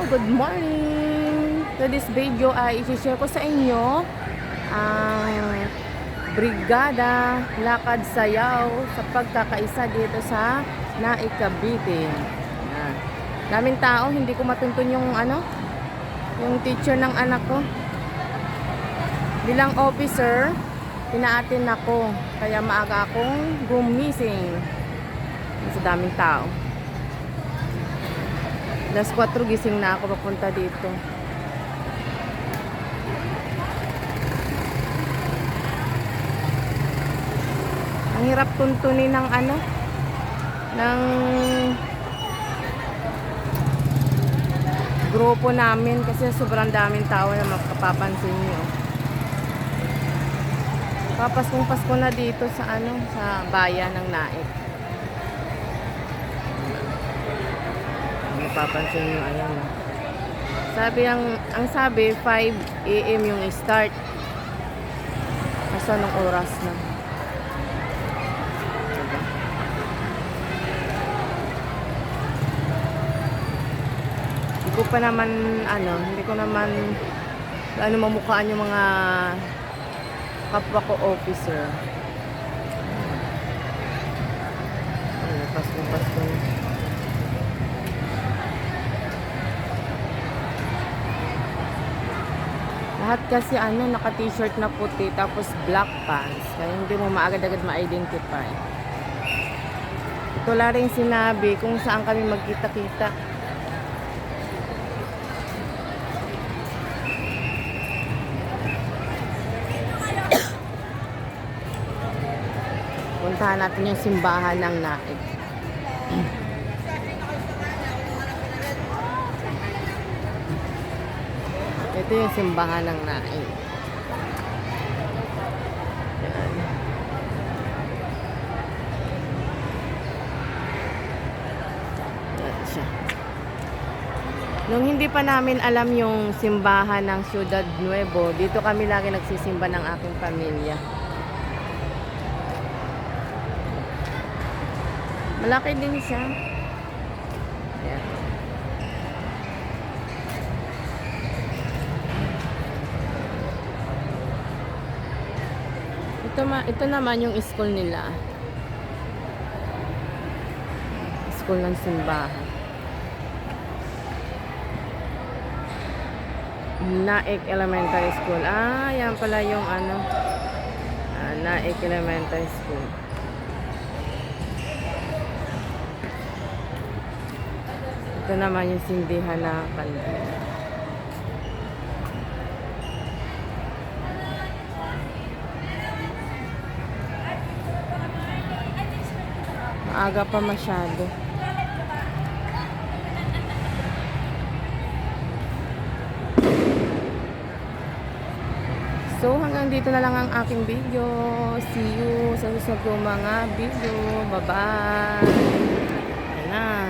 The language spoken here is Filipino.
good morning! So this video ay i-share ko sa inyo ang Brigada Lakad Sayaw sa pagkakaisa dito sa Naik, Cavite. Yan. Daming tao, hindi ko matuntun yung yung teacher ng anak ko. Bilang officer, pinaatin ako, kaya maaga akong gumising. Sa daming tao. Alas 4 gising na ako papunta dito. Ang hirap tuntunin ng ng grupo namin kasi sobrang daming tao na makapapansin nyo. Papaskong Pasko na dito sa sa bayan ng Naik. Mapapansin nyo, ayan. Sabi ang sabi 5 AM yung start. Asa ng oras na. Diba? Hindi ko pa naman hindi ko naman mamukhaan yung mga kapwa ko officer. Pasko. Lahat kasi naka-t-shirt na puti tapos black pants. Kaya hindi mo maagad-agad ma-identify. Ito lang rin sinabi kung saan kami magkita-kita. Puntahan natin yung simbahan ng Naik. Ito yung simbahan ng Naik. Yan. Yan siya. Nung hindi pa namin alam yung simbahan ng Ciudad Nuevo, dito kami lagi nagsisimba ng aking pamilya. Malaki din siya. Yan. Ito naman yung school nila. School ng simbahan. Naik Elementary School. Yan pala yung Naik Elementary School. Ito naman yung sindihan na kandila. Maaga pa masyado. So hanggang dito na lang ang aking video. See you sa susunod kong mga video. Bye bye. Ayan na.